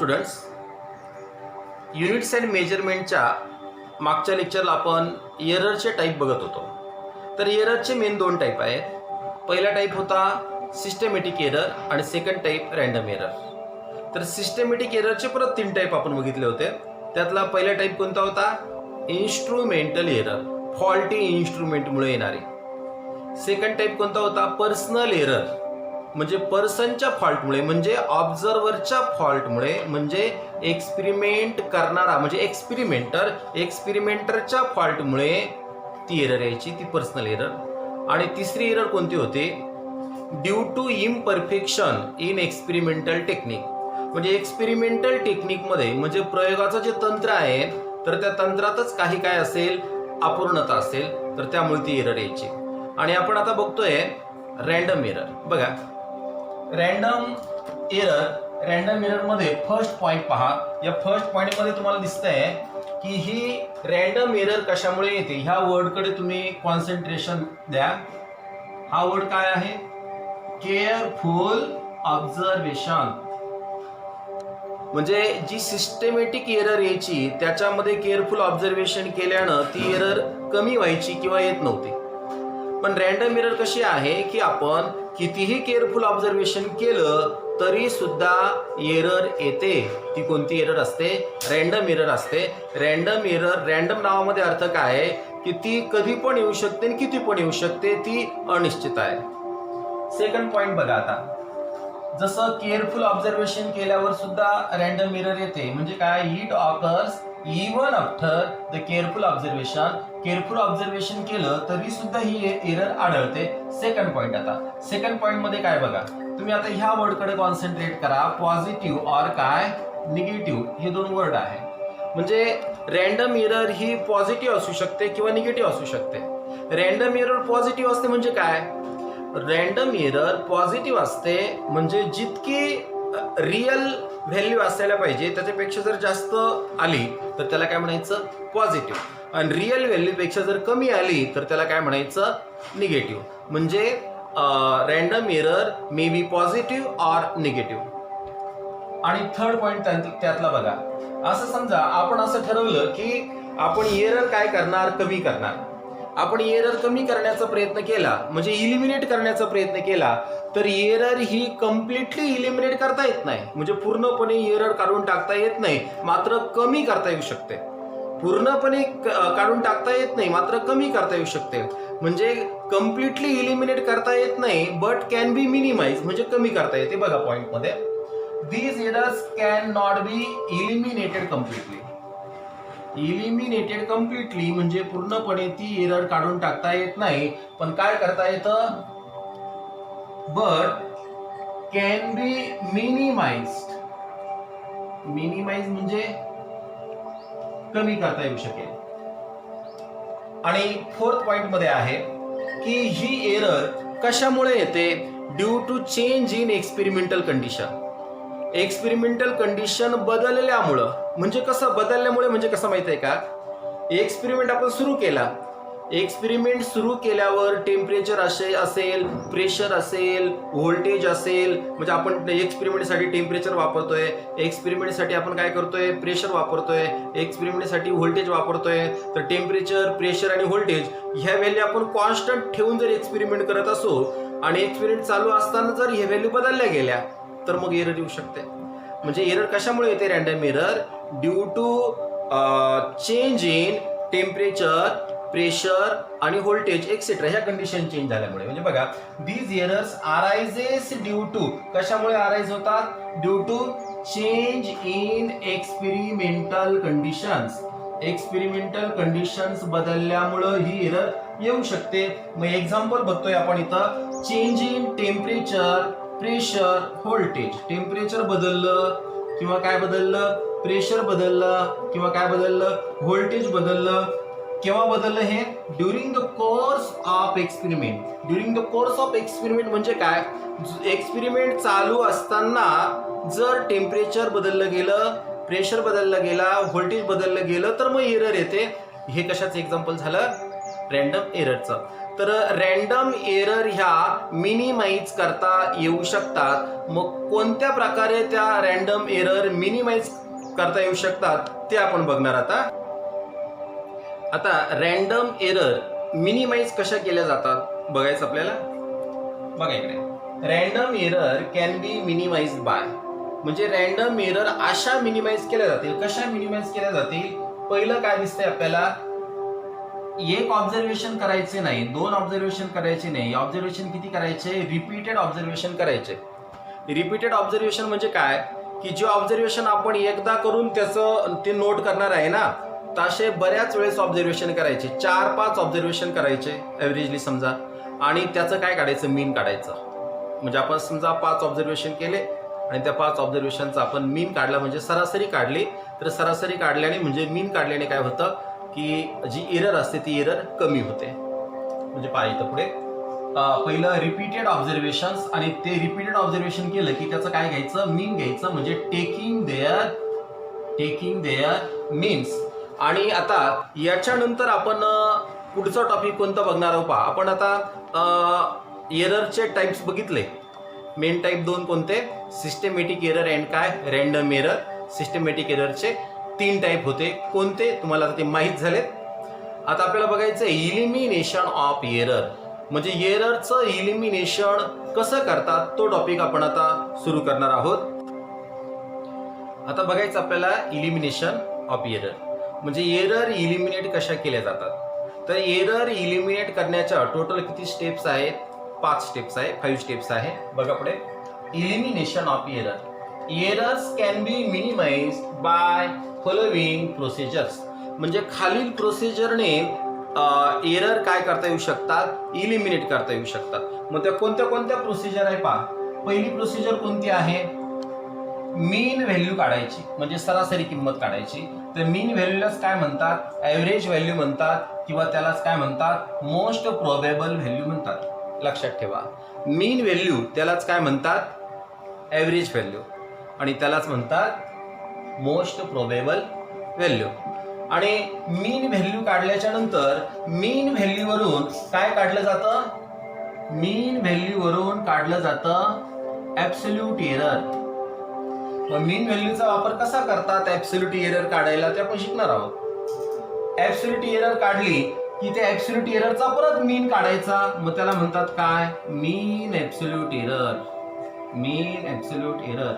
Students, units and मेजरमेंटच्या मागच्या लेक्चरला आपण एररचे type बघत होतो. तर एररचे मेन दोन टाईप आहेत. पहिला टाईप होता सिस्टमॅटिक एरर आणि सेकंड टाईप रँडम एरर. तर सिस्टमॅटिक एररचे परत तीन टाईप आपण बघितले होते. त्यातला पहिला टाईप कोणता होता? इन्स्ट्रुमेंटल एरर, फॉल्टी इन्स्ट्रुमेंटमुळे येणारे. सेकंड टाईप कोणता होता? पर्सनल एरर, म्हणजे पर्सनच्या फॉल्टमुळे, म्हणजे ऑब्झर्वरच्या फॉल्टमुळे, म्हणजे एक्सपेरिमेंट करणारा म्हणजे एक्सपेरिमेंटरच्या फॉल्टमुळे ती एरर यायची, ती पर्सनल एरर. आणि तिसरी एरर कोणती होती? Due to imperfection in experimental technique, म्हणजे एक्सपेरिमेंटल टेक्निकमध्ये म्हणजे प्रयोगाचं जे तंत्र आहे तर त्या तंत्रातच काही काय असेल, अपूर्णता असेल, तर त्यामुळे ती एरर यायची. आणि आपण आता बघतोय रँडम एरर. बघा, रँडम एरर मध्ये फर्स्ट पॉइंट पहा. या फर्स्ट पॉइंट मध्ये तुम्हाला दिसतंय की ही रँडम एरर कशामुळे येते. ह्या वर्डकडे तुम्ही कॉन्सन्ट्रेशन द्या. हा वर्ड काय आहे? Careful observation. म्हणजे जी सिस्टमॅटिक एरर यायची त्याच्यामध्ये केअरफुल ऑब्झर्वेशन केल्यानं ती एरर कमी व्हायची किंवा येत नव्हती. पण रँडम एरर कशी आहे की आपण कितीही केअरफुल ऑब्झर्वेशन केलं तरी सुद्धा एरर येते. ती कोणती एरर असते? रँडम एरर असते. रँडम एरर, रँडम नावामध्ये अर्थ काय आहे की ती कधी पण येऊ शकते आणि किती पण येऊ शकते, ती अनिश्चित आहे. सेकंड पॉइंट बघा. आता जसं केअरफुल ऑब्झर्वेशन केल्यावर सुद्धा रँडम एरर येते, म्हणजे काय? It occurs even after the careful observation. Careful observation केलं तरी सुद्धा ही एरर आढळते. Second point. आता सेकंड पॉइंट मध्ये काय बघा, तुम्ही आता ह्या वर्डकडे कॉन्सन्ट्रेट करा. पॉझिटिव्ह और काय निगेटिव्ह, हे दोन वर्ड आहे. म्हणजे रँडम एरर ही पॉझिटिव्ह असू शकते किंवा निगेटिव्ह असू शकते. रँडम एरर पॉझिटिव्ह असते म्हणजे काय? रँडम एरर पॉझिटिव्ह असते म्हणजे जितकी रिअल व्हॅल्यू असायला पाहिजे त्याच्यापेक्षा जर जास्त आली तर त्याला काय म्हणायचं? पॉझिटिव्ह. आणि रिअल व्हॅल्यूपेक्षा जर कमी आली तर त्याला काय म्हणायचं? निगेटिव्ह. म्हणजे random error may be positive or negative. आणि थर्ड पॉइंट त्यातला बघा. असं समजा आपण असं ठरवलं की आपण एरर काय करणार? कमी करणार. आपण एरर कमी करण्याचा प्रयत्न केला, म्हणजे इलिमिनेट करण्याचा प्रयत्न केला, तर एरर ही कम्प्लिटली इलिमिनेट करता येत नाही, म्हणजे पूर्णपणे एरर काढून टाकता येत नाही, मात्र कमी करता येऊ शकते. पूर्णपणे काढून टाकता येत नाही, मात्र कमी करता येऊ शकते. म्हणजे कम्प्लिटली इलिमिनेट करता येत नाही, बट कॅन बी मिनिमाइज, म्हणजे कमी करता येते. बघा पॉइंट मध्ये, these errors can not be eliminated completely. Eliminated completely म्हणजे पूर्णपणे ती एरर काढून टाकता येत नाही, पण काय करता येतं? But can be minimized. Minimize म्हणजे कमी करता येऊ शकेल. आणि फोर्थ पॉइंट मध्ये आहे की ही एरर कशामुळे येते? Due to change in experimental condition. Experimental condition बदलल्यामुळं, म्हणजे कसं बदलल्यामुळे, म्हणजे कसं माहित आहे का? एक्सपेरिमेंट आपण सुरू केला, एक्सपेरिमेंट सुरू केल्यावर टेम्परेचर असेल, प्रेशर असेल, व्होल्टेज असेल, म्हणजे आपण एक्सपेरिमेंटसाठी टेम्परेचर वापरतोय, एक्सपेरिमेंटसाठी आपण काय करतोय? प्रेशर वापरतोय, एक्सपेरिमेंटसाठी व्होल्टेज वापरतोय. तर टेम्परेचर, प्रेशर आणि व्होल्टेज ह्या व्हॅल्यू आपण कॉन्स्टंट ठेवून जर एक्सपेरिमेंट करत असो आणि एक्सपेरिमेंट चालू असताना जर ह्या व्हॅल्यू बदलल्या गेल्या तर मग एरर येऊ शकते. म्हणजे एरर कशामुळे येते? Random error due to change in temperature, pressure आणि व्होल्टेज एक्सेट्रा, ह्या कंडिशन चेंज झाल्यामुळे. म्हणजे बघा, these errors arises due to, कशामुळे अराइज होतात? Due to change in experimental conditions. Experimental conditions बदलल्यामुळे ही एरर येऊ शकते. मग एक्झाम्पल बघतोय आपण इथं. Change in temperature, pressure, voltage. Temperature बदललं किंवा काय बदललं? प्रेशर बदललं किंवा काय बदललं? व्होल्टेज बदललं. केव्हा बदललं हे? During the course of experiment. During the course of experiment म्हणजे काय? एक्सपेरिमेंट चालू असताना जर टेम्परेचर बदललं गेलं, प्रेशर बदललं गेला, व्होल्टेज बदललं गेलं तर मग एरर येते. हे कशाचं एक्झाम्पल झालं? रँडम एररचं. तर रॅन्डम एरर ह्या मिनिमाइज करता येऊ शकतात. मग कोणत्या प्रकारे त्या रॅन्डम एरर मिनिमाइज करता येऊ शकतात ते आपण बघणार आता रॅन्डम एरर मिनिमाइज कशा केल्या जातात बघायचं आपल्याला. बघा इकडे, random error can be minimized by, म्हणजे रॅन्डम एरर अशा मिनिमाइज केल्या जातील. कशा मिनिमाइज केल्या जातील? पहिलं काय दिसतंय आपल्याला, एक ऑब्झर्वेशन करायचे नाही, दोन ऑब्झर्वेशन करायचे नाही. ऑब्झर्वेशन किती करायचे? रिपीटेड ऑब्झर्वेशन करायचे. रिपीटेड ऑब्झर्वेशन म्हणजे काय की जे ऑब्झर्वेशन आपण एकदा करून त्याचं ते नोट करणार आहे ना, तसे बऱ्याच वेळेस ऑब्झर्वेशन करायचे. 4-5 ऑब्झर्वेशन करायचे ॲव्हरेजली समजा, आणि त्याचं काय काढायचं? मीन काढायचं. म्हणजे आपण समजा 5 ऑब्झर्वेशन केले आणि त्या 5 ऑब्झर्वेशनचा आपण मीन काढला, म्हणजे सरासरी काढली. तर सरासरी काढल्याने म्हणजे मीन काढल्याने काय होतं की जी एरर असते ती एरर कमी होते. म्हणजे पाहिजे पुढे पहिलं रिपीटेड ऑब्झर्वेशन्स, आणि ते रिपीटेड ऑब्झर्वेशन केलं की त्याचं काय घ्यायचं? मीन घ्यायचं, म्हणजे टेकिंग देअर मीन्स. आणि आता याच्यानंतर आपण पुढचा टॉपिक कोणता बघणार आहोत पहा. आपण आता एररचे टाइप्स बघितले. मेन टाइप 2 कोणते? सिस्टमॅटिक एरर अँड काय? Random error. सिस्टमॅटिक एररचे 3 टाइप होते. कोणते? तुम्हाला आता ते माहीत झालेत. आता आपल्याला बघायचं इलिमिनेशन ऑफ एरर, म्हणजे एररचं इलिमिनेशन कसं करतात तो टॉपिक आपण आता सुरू करणार आहोत. आता बघायचं आपल्याला इलिमिनेशन ऑफ एरर, म्हणजे एरर इलिमिनेट कशा केल्या जातात. तर एरर इलिमिनेट करण्याच्या टोटल किती स्टेप्स आहेत? 5 स्टेप्स आहे, 5 स्टेप्स आहे. बघा पुढे, elimination of error. Errors can be minimized by following procedures, म्हणजे खालील प्रोसिजरने एरर काय करता येऊ शकतात? इलिमिनेट करता येऊ शकतात. मग त्या कोणत्या कोणत्या प्रोसिजर आहे पहा. पहिली प्रोसिजर कोणती आहे? मीन व्हॅल्यू काढायची, म्हणजे सरासरी किंमत काढायची. तर मीन व्हॅल्यूलाच काय म्हणतात? ॲव्हरेज व्हॅल्यू म्हणतात, किंवा त्यालाच काय म्हणतात? मोस्ट प्रोबेबल व्हॅल्यू म्हणतात. लक्षात ठेवा, मीन व्हॅल्यू त्यालाच काय म्हणतात? ॲव्हरेज व्हॅल्यू, आणि त्यालाच म्हणतात मोस्ट प्रोबेबल व्हॅल्यू. आणि मीन व्हॅल्यू काढल्याच्या नंतर मीन व्हॅल्यूवरून काय काढलं जातं? मीन व्हॅल्यूवरून काढलं जातं ॲब्सोल्यूट एरर. मग मीन व्हॅल्यूचा वापर कसा करतात ॲब्सोल्यूट एरर काढायला ते आपण शिकणार आहोत. ॲब्सोल्यूट एरर काढली की त्या ॲब्सोल्यूट एररचा परत मीन काढायचा, मग त्याला म्हणतात काय? मीन ॲब्सोल्यूट एरर. मीन ॲब्सोल्यूट एरर.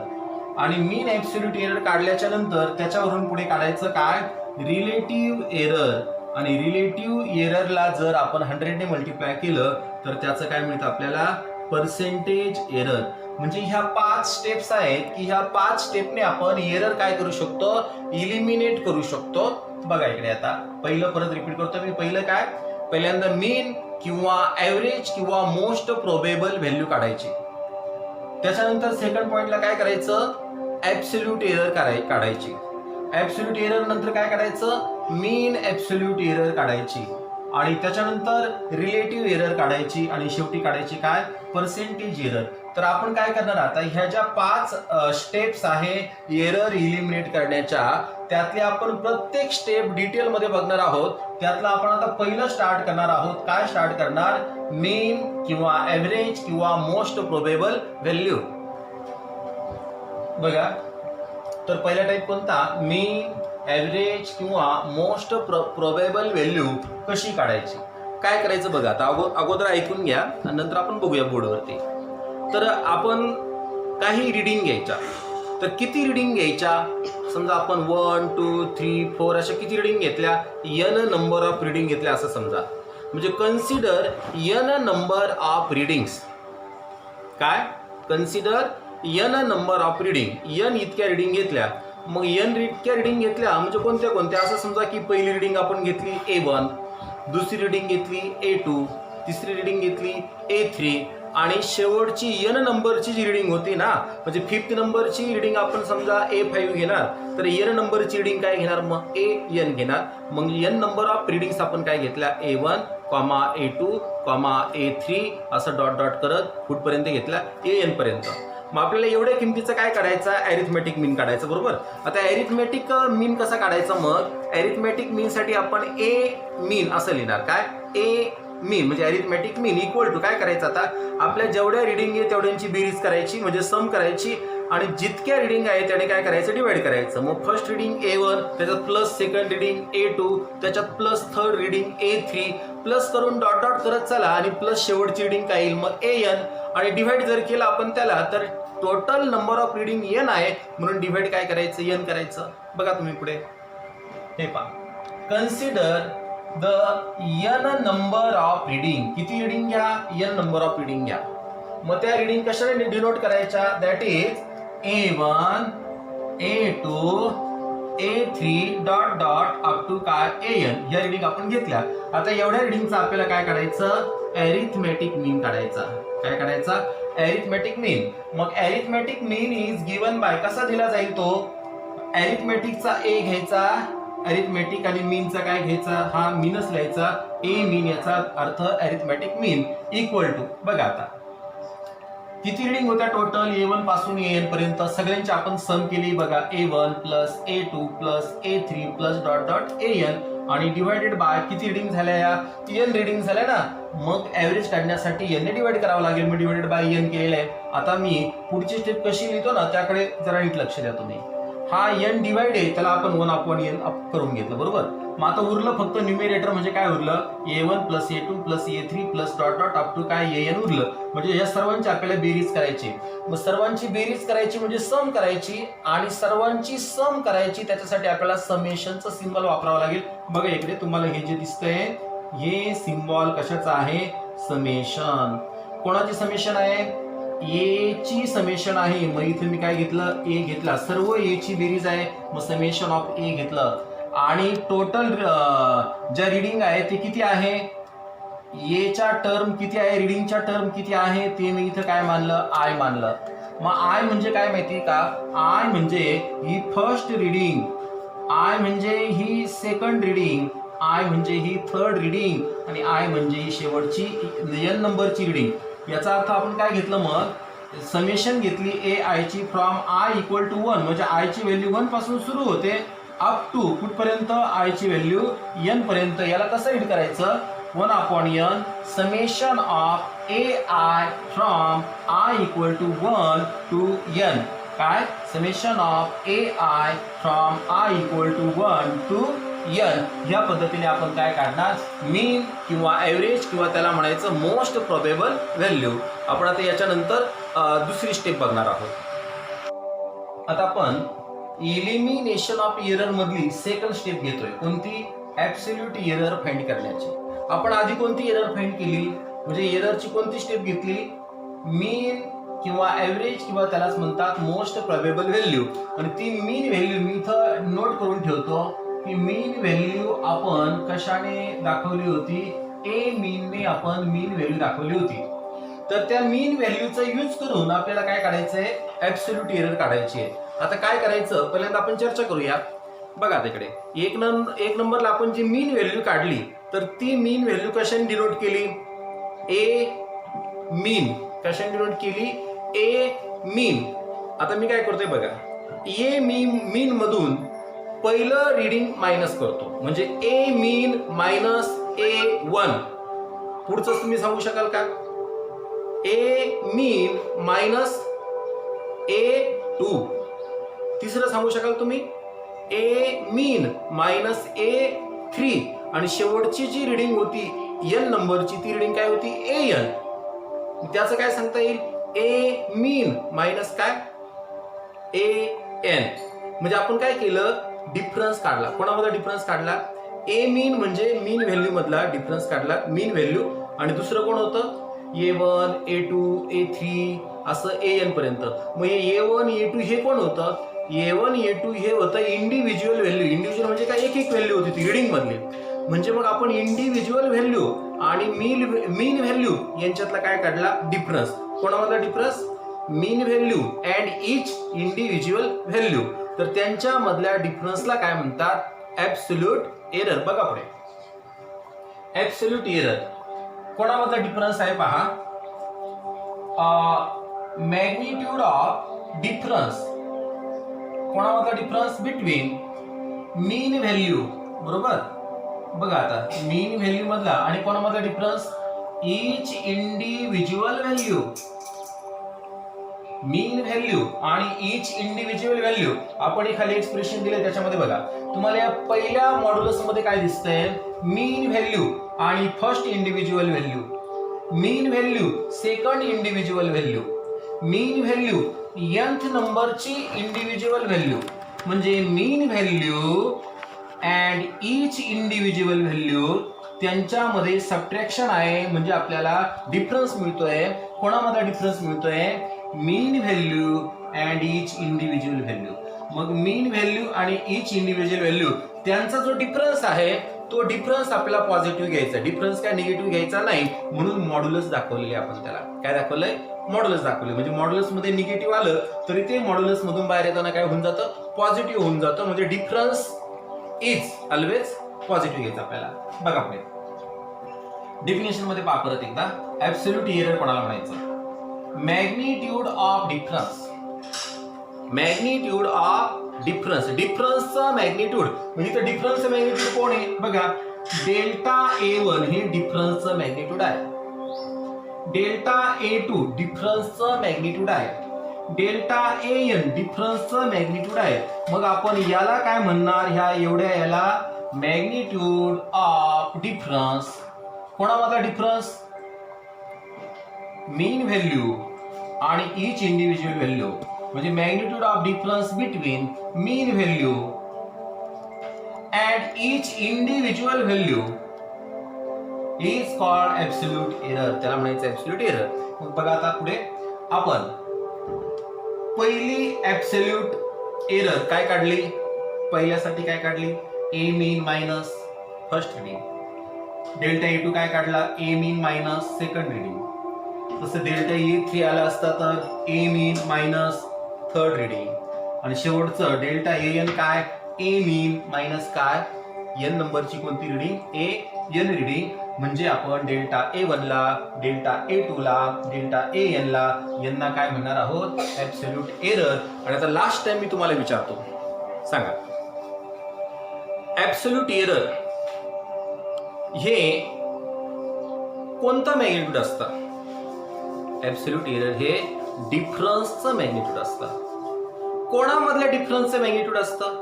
आणि मीन ॲब्सोल्यूट एरर काढल्याच्या नंतर त्याच्यावरून पुढे काढायचं काय? Relative error. आणि रिलेटिव्ह एररला जर आपण 100 ने मल्टिप्लाय केलं तर त्याचं काय मिळतं आपल्याला? Percentage error. म्हणजे ह्या 5 स्टेप्स आहेत की ह्या 5 स्टेपने आपण एरर काय करू शकतो? इलिमिनेट करू शकतो. बघा इकडे, आता पहिलं परत रिपीट करतो मी. पहिलं काय? पहिल्यांदा मीन किंवा ॲव्हरेज किंवा मोस्ट प्रोबेबल व्हॅल्यू काढायची. त्याच्यानंतर सेकंड पॉइंटला काय करायचं? ॲब्सोल्यूट एरर काढायची. ॲब्सोल्यूट एरर नंतर काय काढायचं? मीन ॲब्सोल्यूट एरर काढायची. आणि त्याच्यानंतर रिलेटिव्ह एरर काढायची, आणि शेवटी काढायची काय? Percentage error. तर आपण काय करणार आता? ह्या ज्या 5 स्टेप्स आहे एरर इलिमिनेट करण्याच्या, त्यातले आपण प्रत्येक स्टेप डिटेलमध्ये बघणार आहोत. त्यातला आपण आता पहिलं स्टार्ट करणार आहोत. काय स्टार्ट करणार? मीन किंवा ॲव्हरेज किंवा मोस्ट प्रोबेबल व्हॅल्यू. बघा, तर पहिला टाईप कोणता? मीन, ॲव्हरेज किंवा मोस्ट प्रोबेबल व्हॅल्यू कशी काढायची? काय करायचं बघा. आता अगोदर ऐकून घ्या, नंतर आपण बघूया बोर्डवरती. तर आपण काही रिडिंग घ्यायच्या. तर किती रिडिंग घ्यायच्या? समजा आपण 1, 2, 3, 4 अशा किती रिडिंग घेतल्या? n नंबर ऑफ रिडिंग घेतल्या असं समजा. म्हणजे consider n number of readings. काय? Consider n number of reading. n इतक्या रिडिंग घेतल्या. मग n इतक्या रिडिंग घेतल्या म्हणजे कोणत्या कोणत्या? असं समजा की पहिली रिडिंग आपण घेतली A1, दुसरी रिडिंग घेतली A2, तिसरी रिडिंग घेतली A3, आणि शेवटची n नंबरची जी रिडिंग होती ना, म्हणजे 5th नंबरची रिडिंग आपण समजा A5 घेणार, तर n नंबरची रिडिंग काय घेणार? मग AN घेणार. मग n नंबर ऑफ रिडिंग्स आपण काय घेतल्या? A1, A2, A3 असं डॉट डॉट करत कुठपर्यंत घेतला? AN पर्यंत. मग आपल्याला एवढ्या किमतीचं काय काढायचं? ॲरिथमेटिक मीन काढायचं, बरोबर. आता ॲरिथमेटिक मीन कसा काढायचा? मग ॲरिथमेटिक मीन साठी आपण A मीन असं लिहिणार. काय? A मीन म्हणजे अरिथमॅटिक मीन इक्वल टू काय करायचं, आता आपल्या जेवढ्या रिडिंग आहे तेवढ्यांची बेरीज करायची म्हणजे सम करायची आणि जितक्या रिडिंग आहे त्याने काय करायचं डिवाइड करायचं. मग फर्स्ट रिडिंग A1 त्याच्यात प्लस सेकंड रिडिंग A2 त्याच्यात plus third reading A3 plus करून डॉट डॉट करत चला आणि प्लस शेवटची रिडिंग काय येईल मग AN आणि डिवाइड जर केलं आपण त्याला तर total number of reading n आहे म्हणून डिवाइड काय करायचं n करायचं. बघा तुम्ही पुढे हे पहा, consider the n number of reading, किती रिडिंग घ्या n नंबर ऑफ रिडिंग घ्या. मग त्या रिडिंग कशाने डिनोट करायच्या, that is A1 A2 A3 dot dot up to काय AN या रिडिंग आपण घेतल्या. आता एवढ्या रिडिंगचा आपल्याला काय काढायचं, अरिथमॅटिक मीन काढायचा. काय काढायचा, अरिथमॅटिक मीन. मग arithmetic mean is given by, कसा दिला जाईल तो, अरिथमॅटिकचा A घ्यायचा, अरिथमॅटिक आणि मीनचा काय घ्यायचा, हा मीनच लिहायचा, A मीन याचा अर्थ अरिथमॅटिक मीन इक्वल टू. बघा आता किती रिडिंग होत्या टोटल A1 पासून AN पर्यंत, सगळ्यांची आपण सम केली. बघा A1 plus A2 plus A3 plus dot dot AN आणि डिवाइडेड बाय किती रिडिंग झाल्या, या n रिडिंग झाल्या ना. मग ऍव्हरेज काढण्यासाठी n ने डिवाइड करावं लागेल. मग डिवाइडेड बाय n केलेलं आहे. आता मी पुढची स्टेप कशी लिहितो ना त्याकडे जरा नीट लक्ष द्या तुम्ही. हा n डिवाइड आहे त्याला आपण 1/n अप करून घेतलं बरोबर. मग आता उरलं फक्त न्यूमेरेटर म्हणजे काय उरलं, A1 plus A2 plus A3 plus dot dot up to काय AN उरलं. म्हणजे या सर्वांची आपल्याला बेरीज करायची. मग सर्वांची बेरीज करायची म्हणजे सम करायची आणि सर्वांची सम करायची त्याच्यासाठी आपल्याला समेशनचं सिम्बॉल वापरावं लागेल. बघा इकडे तुम्हाला हे जे दिसतंय हे सिम्बॉल कशाचं आहे, समेशन. कोणाची समेशन आहे, A ची समेशन आहे. मग इथे मी काय घेतलं, A घेतला, सर्व A ची बेरीज आहे. मग समेशन ऑफ A घेतलं आणि टोटल ज्या रिडिंग आहे ते किती आहे, A च्या टर्म किती आहे, रिडिंगच्या टर्म किती आहे ते मी इथं काय मानलं, I मानलं. मग I म्हणजे काय माहिती का, I म्हणजे ही फर्स्ट रिडिंग, I म्हणजे ही सेकंड रिडिंग, I म्हणजे ही थर्ड रिडिंग आणि I म्हणजे ही शेवटची n नंबरची रिडिंग. याचा अर्थ आपण काय घेतलं, मग समेशन घेतली AI ची फ्रॉम I इक्वल टू 1 म्हणजे I ची व्हॅल्यू 1 पासून सुरू होते अप टू कुठपर्यंत, I ची व्हॅल्यू n पर्यंत. याला कसं रीड करायचं, 1/n summation of AI from I equal to 1 to n. काय, summation of AI from I equal to 1 to n. या पद्धतीने आपण काय काढणार, मीन किंवा ऍव्हरेज किंवा त्याला म्हणायचं मोस्ट प्रोबेबल व्हॅल्यू. आपण आता याच्यानंतर दुसरी स्टेप बघणार आहोत. आता आपण इलिमिनेशन ऑफ एरर मधली सेकंड स्टेप घेतोय. कोणती, ऍब्सोल्यूट एरर फाइंड करण्याची. आपण आधी कोणती एरर फाइंड केली, म्हणजे एररची कोणती स्टेप घेतली, मीन किंवा ऍव्हरेज किंवा त्यालाच म्हणतात मोस्ट प्रोबेबल व्हॅल्यू. आणि ती मीन व्हॅल्यू मी इथं नोट करून ठेवतो की मीन व्हॅल्यू आपण कशाने दाखवली होती, A मीनने आपण मीन व्हॅल्यू दाखवली होती. तर त्या मीन व्हॅल्यूचा यूज करून आपल्याला काय काढायचंय, ऍब्सोल्यूट एरर काढायची आहे. आता काय करायचं, पहिल्यांदा आपण चर्चा करूया. बघा तिकडे एक नंबरला आपण जी मीन व्हॅल्यू काढली तर ती मीन व्हॅल्यू कशाने डिनोट केली, A मीन. कशाने डिनोट केली, A मीन. आता मी काय करतोय बघा, A मीन मधून पहिलं रीडिंग मायनस करतो म्हणजे A मीन मायनस A1. पुढचं तुम्ही सांगू शकाल का, A मीन मायनस A2. तिसरं सांगू शकाल तुम्ही, A मीन मायनस A3. आणि शेवटची जी रिडिंग होती n नंबरची ती रिडिंग काय होती, AN. त्याचं काय सांगता येईल, A मीन मायनस काय AN. म्हणजे आपण काय केलं, डिफरन्स काढला. कोणामधला डिफरन्स काढला, A मीन म्हणजे मीन व्हॅल्यू मधला डिफरन्स काढला, मीन व्हॅल्यू. आणि दुसरं कोण होतं, A1 A2 A3 असं AN पर्यंत. मग हे A1 A2 हे कोण होतं, A1 A2 हे होतं इंडिव्हिज्युअल व्हॅल्यू. इंडिव्हिज्युअल म्हणजे काय, एक एक व्हॅल्यू होती ती रिडिंग मधली. म्हणजे मग आपण इंडिव्हिज्युअल व्हॅल्यू आणि मीन व्हॅल्यू यांच्यातला काय काढला, डिफरन्स. कोणामधला difference, mean value and each individual value. तर त्यांच्या मधल्या डिफरन्सला काय म्हणतात, ऍब्सोल्यूट एरर. बघा पुढे, ऍब्सोल्यूट एरर कोणामधला डिफरन्स आहे पहा, मॅग्निट्यूड ऑफ डिफरन्स. कोणामधला डिफरन्स, बिटवीन मीन व्हॅल्यू बरोबर, बघा आता मीन व्हॅल्यू मधला आणि कोणामधला difference, each individual value, mean value आणि इच इंडिव्हिज्युअल व्हॅल्यू. आपण खाली एक्सप्रेशन दिले त्याच्यामध्ये बघा तुम्हाला या पहिल्या मॉड्युलस मध्ये काय दिसतंय, मीन व्हॅल्यू आणि first individual value, mean value second individual value, mean value nth नंबरची इंडिव्हिज्युअल व्हॅल्यू. म्हणजे mean value and each individual value त्यांच्यामध्ये सबट्रॅक्शन आहे, म्हणजे आपल्याला डिफरन्स मिळतोय. कोणामध्ये डिफरन्स मिळतोय, mean value and each individual value. मग मीन व्हॅल्यू आणि इच इंडिव्हिज्युअल व्हॅल्यू त्यांचा जो डिफरन्स आहे तो डिफरन्स आपल्याला पॉझिटिव्ह घ्यायचा, डिफरन्स काय निगेटिव्ह घ्यायचा नाही. म्हणून मॉड्युलस दाखवलेले आपण त्याला काय दाखवलंय, मॉड्युलस दाखवले. म्हणजे मॉड्युलस मध्ये निगेटिव्ह आलं तरी ते मॉड्युलस मधून बाहेर येताना काय होऊन जातं, पॉझिटिव्ह होऊन जातं. म्हणजे डिफरन्स इज ऑलवेज पॉझिटिव्ह घ्यायचा आपल्याला. बघा पुढे डेफिनेशन मध्ये पहा परत एकदा, ऍब्सोल्यूट एरर कोणाला म्हणायचं, magnitude of difference, magnitude of difference, डिफरन्सचा मॅग्निट्यूड. म्हणजे इथं डिफरन्सचं मॅग्निट्यूड कोण आहे बघा, डेल्टा A1 हे डिफरन्सचं मॅग्निट्यूड आहे, डेल्टा A2 डिफरन्सचं मॅग्निट्यूड आहे, डेल्टा AN डिफरन्सचं मॅग्निट्यूड आहे. मग आपण याला काय म्हणणार, ह्या एवढ्या याला मॅग्निट्यूड ऑफ डिफरन्स. कोणामधला डिफरन्स, मीन व्हॅल्यू आणि इच इंडिव्हिज्युअल व्हॅल्यू. म्हणजे magnitude of difference between mean value and each individual value is called absolute error. त्याला म्हणायचं ऍब्सोल्यूट एरर. मग बघा आता पुढे आपण पहिली ऍब्सोल्यूट एरर काय काढली, पहिल्यासाठी काय काढली, A mean minus first reading. Delta A2 काय काढला, A mean minus second reading. तसं डेल्टा A3 आला असता तर A mean minus third reading. आणि शेवटचं डेल्टा AN काय, ए मीन मायनस काय, n नंबरची कोणती रीडिंग, AN रीडिंग. म्हणजे आपण डेल्टा A1 ला, डेल्टा A2 ला, डेल्टा AN ला, यांना काय म्हणणार आहोत, ऍब्सोल्यूट एरर. आणि आता लास्ट टाइम मी तुम्हाला विचारतो, सांगा ऍब्सोल्यूट एरर हे कोणतं मॅग्निट्यूड असतं. ऍब्सोल्यूट एरर हे डिफरन्सचं मॅग्निट्यूड असतं. कोणामधल्या डिफरन्सचं मॅग्निट्यूड असतं,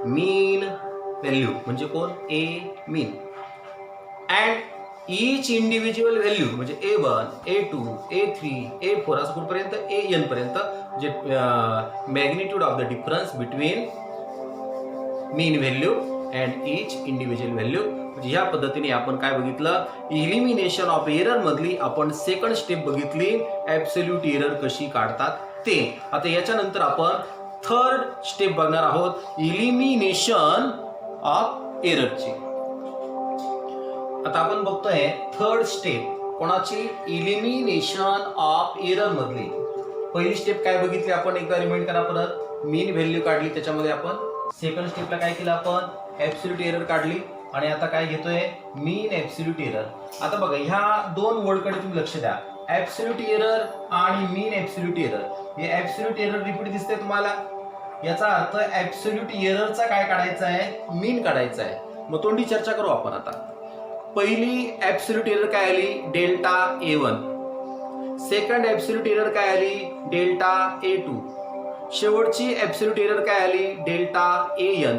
मीन व्हॅल्यू म्हणजे कोण, ए मीन, अँड इच इंडिव्हिज्युअल व्हॅल्यू म्हणजे A1, A2, A3, A4 असं कुठपर्यंत AN पर्यंत, जे magnitude of the difference between mean value and each individual value. म्हणजे या पद्धतीने आपण काय बघितलं, इलिमिनेशन ऑफ एरर मधली आपण सेकंड स्टेप बघितली, ऍब्सोल्यूट एरर कशी काढतात ते. आता याच्यानंतर आपण थर्ड स्टेप बघणार आहोत, इलिमिनेशन ऑफ एररची. आता आपण बघतोय थर्ड स्टेप कोणाची, इलिमिनेशन ऑफ एरर मधली. पहिली स्टेप काय बघितली आपण, एकदा रिमाइंड करा परत, मीन व्हॅल्यू काढली, त्याच्यामध्ये आपण सेकंड स्टेपला काय केलं, आपण ऍब्सोल्यूट एरर काढली. आणि आता काय घेतोय, मीन ऍब्सोल्यूट एरर. आता बघा ह्या दोन वर्डकडे तुम्ही लक्ष द्या, ऍब्सोल्यूट एरर आणि मीन ऍब्सोल्यूट एरर. हे ऍब्सोल्यूट एरर रिपीट दिसते तुम्हाला, याचा अर्थ ऍब्सोल्यूट एररचा काय काढायचा आहे, मीन काढायचा आहे. मग तोंडी चर्चा करू आपण. आता पहिली ऍब्सोल्यूट एरर काय आली, delta A1. Second absolute error काय आली, डेल्टा A2. शेवटची ऍब्सोल्यूट एरर काय आली, डेल्टा AN.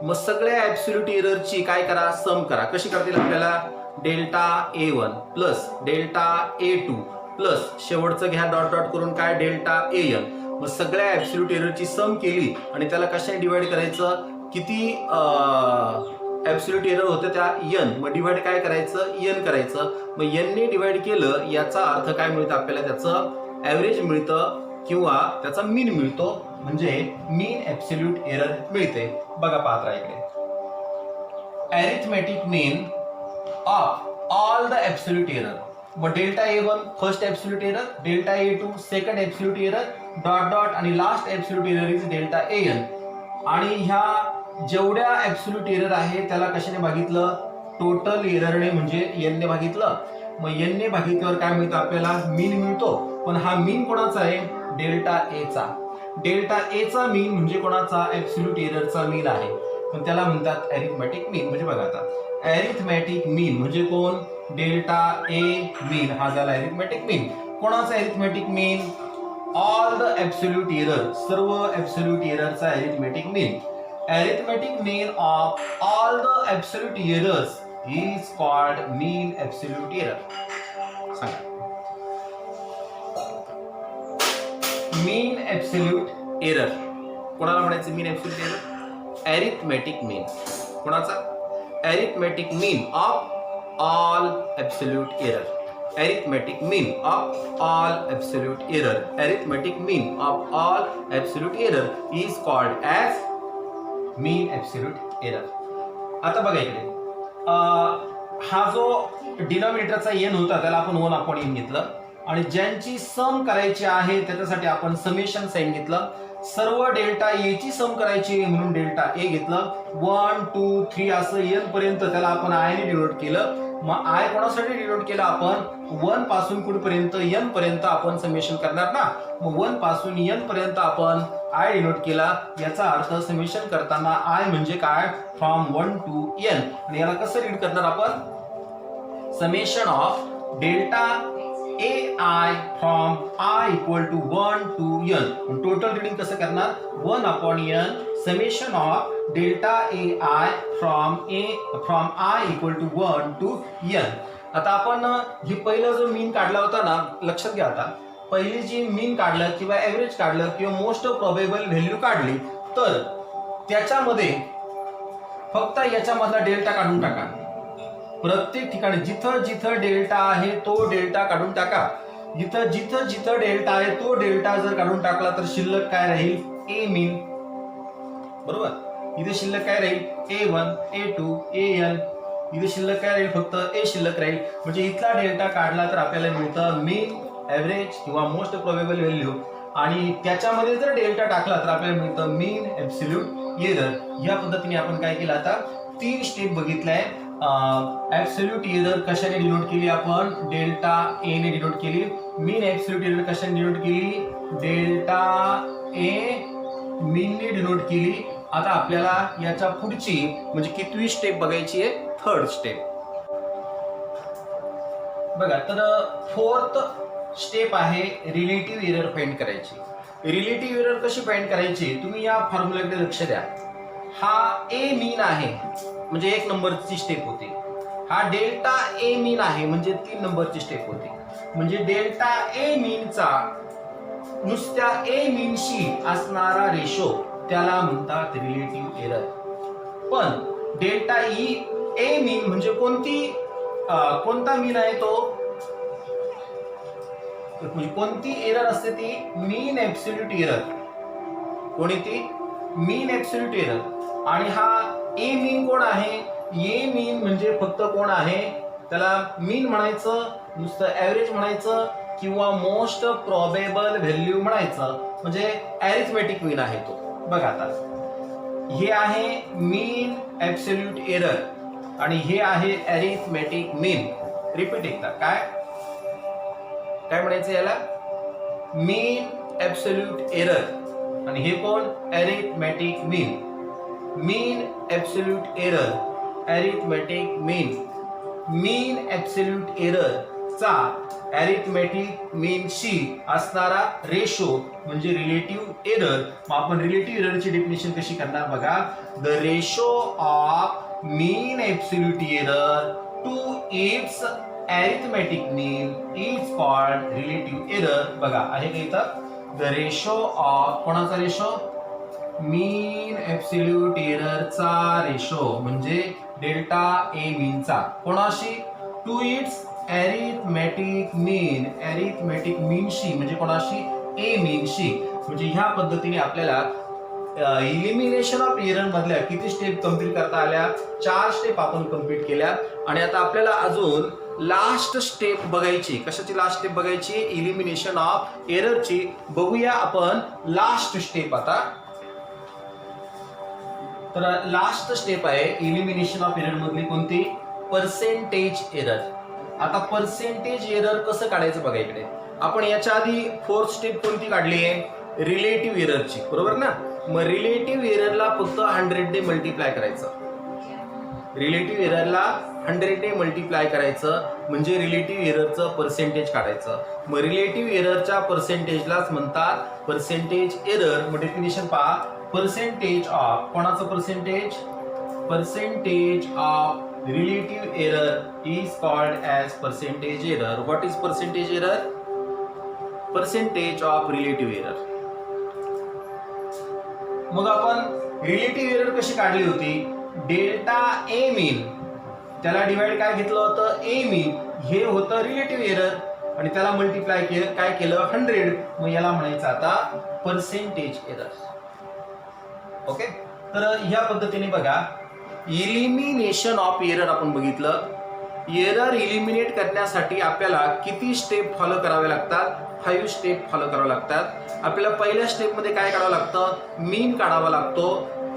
मग सगळ्या ऍब्सोल्यूट एररची काय करा, सम करा. कशी करतील आपल्याला, delta A1 plus delta A2 plus शेवटचं घ्या डॉट डॉट करून काय, डेल्टा AN. मग सगळ्या ऍब्सोल्यूट एररची सम केली आणि त्याला कशाने डिवाइड करायचं, किती ऍब्सोल्यूट एरर होतं त्या n, मग डिवाइड काय करायचं, n करायचं. मग n ने डिवाइड केलं याचा अर्थ काय मिळतं आपल्याला, त्याचं ऍव्हरेज मिळतं किंवा त्याचा मीन मिळतो. म्हणजे मीन ऍब्सोल्यूट एरर मिळते. बघा पाहत राहा इकडे, arithmetic mean of all the absolute error. मग delta A1 first absolute error, delta A2 second absolute error, dot dot आणि last absolute error is delta AN. आणि ह्या जेवढ्या ऍब्सोल्यूट एरर आहे त्याला कशाने भागितलं, टोटल एररने म्हणजे n ने भागितलं. मग n ने भागितल्यावर काय मिळतं आपल्याला, मीन मिळतो. पण हा मीन कोणाचा आहे, डेल्टा A चा. डेल्टा A चा मीन म्हणजे कोणाचा, ऍब्सोल्यूट एररचा मीन आहे. पण त्याला म्हणतात अरिथमॅटिक मीन. म्हणजे बघा आता अरिथमॅटिक मीन म्हणजे कोण, डेल्टा ए मीन हा झाला अरिथमॅटिक मीन. कोणाचा arithmetic mean, all the absolute error, सर्व ऍब्सोल्यूट एररचा arithmetic mean. Arithmetic mean of all the absolute errors is called mean absolute error. सांगा मीन ऍब्सोल्यूट एरर कोणाला म्हणायचं, mean absolute error, arithmetic mean. कोणाचा, arithmetic mean of all absolute error. Arithmetic mean of all absolute error. Arithmetic mean of all absolute error is called as mean absolute error. आता बघा इकडे हा जो डिनॉमिनेटरचा n होता त्याला आपण 1/n घेतलं आणि ज्यांची सम करायची आहे त्याच्यासाठी आपण समेशन साइन घेतलं. सर्व डेल्टा ए ची सम करायची म्हणून डेल्टा ए घेतलं. 1 2 3 असं n पर्यंत त्याला आपण आय ने डिनोट केलं. मग आय कोणासाठी डिनोट केलं आपण, 1 पासून कुठपर्यंत n पर्यंत आपण समेशन करणार ना. मग 1 पासून n पर्यंत आपण आय डिनोट केला. याचा अर्थ समेशन करताना आय म्हणजे काय, फ्रॉम 1 टू n. आणि याला कसं रीड करणार आपण, summation of delta A I from I equal to 1 to n. Total reading कसं करणार, 1/n summation of delta A I from I equal to 1 to n. आता आपण ही पहिला जो मीन काढला होता ना, लक्षात घ्या. आता पहिली जी मीन काढलं किंवा ऍव्हरेज काढलं किंवा मोस्ट प्रोबेबल व्हॅल्यू काढली तर त्याच्यामध्ये फक्त याच्यामधला डेल्टा काढून टाका. प्रत्येक ठिकाणी जिथं जिथं डेल्टा आहे तो डेल्टा काढून टाका. जिथं जिथं डेल्टा आहे तो डेल्टा जर काढून टाकला तर शिल्लक काय राहील, ए मीन. बरोबर, इथे शिल्लक काय राहील, A1 A2 AN. इथे शिल्लक काय राहील, फक्त ए शिल्लक राहील. म्हणजे इथला डेल्टा काढला तर आपल्याला मिळतं मीन, ऍव्हरेज किंवा मोस्ट प्रोबेबल व्हॅल्यू. आणि त्याच्यामध्ये जर डेल्टा टाकला तर आपल्याला मिळतं मीन ऍब्सोल्यूट एरर. या पद्धतीने आपण काय केलं, आता 3 स्टेप बघितलाय. ऍब्सोल्यूट एरर कशाने डिनोट केली आपण, डेल्टा ए ने डिनोट केली. मीन ऍब्सोल्यूट एरर कशाने डिनोट केली, डेल्टा ए मीन ने डिनोट केली. आता आपल्याला याच्या पुढची म्हणजे कितवी स्टेप बघायची आहे, 3rd स्टेप. बघा, तर 4th स्टेप आहे रिलेटिव्ह एरर फाइंड करायची. रिलेटिव्ह एरर कशी फाइंड करायची, तुम्ही या फॉर्म्युल्याकडे लक्ष द्या. हा ए मीन आहे म्हणजे 1 नंबरची स्टेप होती. हा डेल्टा ए मीन आहे म्हणजे 3 नंबरची स्टेप होती. म्हणजे डेल्टा ए मीनचा नुसत्या ए मीनशी असणारा रेशो त्याला म्हणतात रिलेटिव्ह एरर. पण डेल्टा ए मीन म्हणजे कोणता मीन आहे तो, म्हणजे कोणती एरर असते ती, मीन ऍब्सोल्यूट एरर. कोणी ती, मीन ऍब्सोल्यूट एरर. आणि हा ए मीन कोण आहे, ए मीन म्हणजे फक्त कोण आहे, त्याला मीन म्हणायचं, नुसतं ऍव्हरेज म्हणायचं किंवा मोस्ट प्रोबेबल व्हॅल्यू म्हणायचं. म्हणजे अरिथमेटिक मीन आहे तो. बघा आता हे आहे मीन ऍब्सोल्यूट एरर आणि हे आहे अरिथमेटिक मीन. रिपीट एकदा, काय म्हणायचं याला, मीन ऍब्सोल्यूट एरर आणि हे कोण, अरिथमेटिक मीन. मीन ऍब्सोल्यूट एरर, अरिथमेटिक मीन. मीन ऍब्सोल्यूट एरर चा अरिथमेटिक मीनशी असणारा रेशो म्हणजे रिलेटिव्ह एरर. मग आपण रिलेटिव्ह एररची डेफिनेशन कशी करणार बघा, the ratio of mean absolute error to its arithmetic mean is called relative error. बघा आहे का इथं, द रेशो ऑफ कोणाचा रेशो, मीन ऍब्सोल्यूट एररचा रेशो म्हणजे डेल्टा ए मीनचा कोणाशी, to its arithmetic mean. Arithmetic मीनशी म्हणजे कोणाशी, ए मीनशी. म्हणजे ह्या पद्धतीने आपल्याला इलिमिनेशन ऑफ एरर मधल्या किती स्टेप कंप्लीट करता आल्या, 4 स्टेप आपण कंप्लीट केल्या. आणि आता आपल्याला अजून लास्ट स्टेप बघायची. कशाची लास्ट स्टेप बघायची, इलिमिनेशन ऑफ एररची. बघूया आपण लास्ट स्टेप. आता तर लास्ट स्टेप आहे इलिमिनेशन ऑफ एरर मधली कोणती, पर्सेंटेज एरर. आता पर्सेंटेज एरर कसं काढायचं बघा इकडे. आपण याच्या आधी 4th स्टेप कोणती काढली आहे, रिलेटिव्ह एररची, बरोबर ना. मग रिलेटिव्ह एररला फक्त 100 ने मल्टिप्लाय करायचं. रिलेटिव्ह एररला 100 ने मल्टिप्लाय करायचं म्हणजे रिलेटिव्ह एररचं पर्सेंटेज काढायचं. मग रिलेटिव्ह एररच्या पर्सेंटेजलाच म्हणतात पर्सेंटेज एरर. मग डेफिनेशन पहा, पर्सेंटेज ऑफ कोणाचं percentage? Percentage of relative error is called as percentage error. What is percentage error? Percentage of relative error. मग आपण रिलेटिव्ह एरर कशी काढली होती? डेल्टा ए मीन, त्याला डिवाइड काय घेतलं होतं? ए मीन हे होतं रिलेटिव्ह एरर आणि त्याला मल्टिप्लाय काय केलं? 100. मग याला म्हणायचं आता पर्सेंटेज एरर. ओके, तर ह्या पद्धतीने बघा, इलिमिनेशन ऑफ एरर आपण बघितलं. एरर इलिमिनेट करण्यासाठी आपल्याला किती स्टेप फॉलो करावे लागतात? 5 स्टेप फॉलो करावे लागतात. आपल्याला पहिल्या स्टेपमध्ये काय काढावं लागतं? मीन काढावा लागतो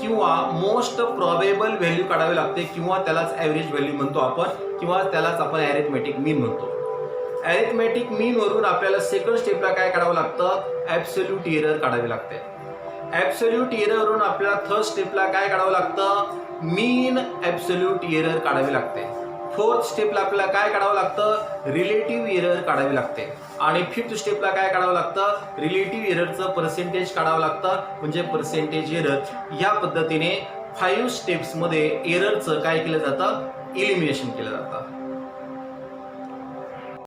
किंवा मोस्ट प्रोबेबल व्हॅल्यू काढावी लागते किंवा त्यालाच ॲव्हरेज व्हॅल्यू म्हणतो आपण किंवा त्यालाच आपण अरिथमेटिक मीन म्हणतो. अरिथमेटिक मीन वरून आपल्याला सेकंड स्टेपला काय काढावं लागतं? ॲब्सोल्यूट एरर काढावी लागते. ॲब्सोल्यूट एरर वरून आपल्याला थर्ड स्टेपला काय काढावं लागतं? मीन ॲब्सोल्यूट एरर काढावी लागते. फोर्थ स्टेपला आपल्याला काय काढावं लागतं? रिलेटिव्ह एरर काढावी लागते. आणि फिफ्थ स्टेपला काय काढावं लागतं? रिलेटिव्ह एररचं पर्सेंटेज काढावं लागतं म्हणजे पर्सेंटेज एरर. या पद्धतीने 5 स्टेप्समध्ये एररचं काय केलं जातं? इलिमिनेशन केलं जातं.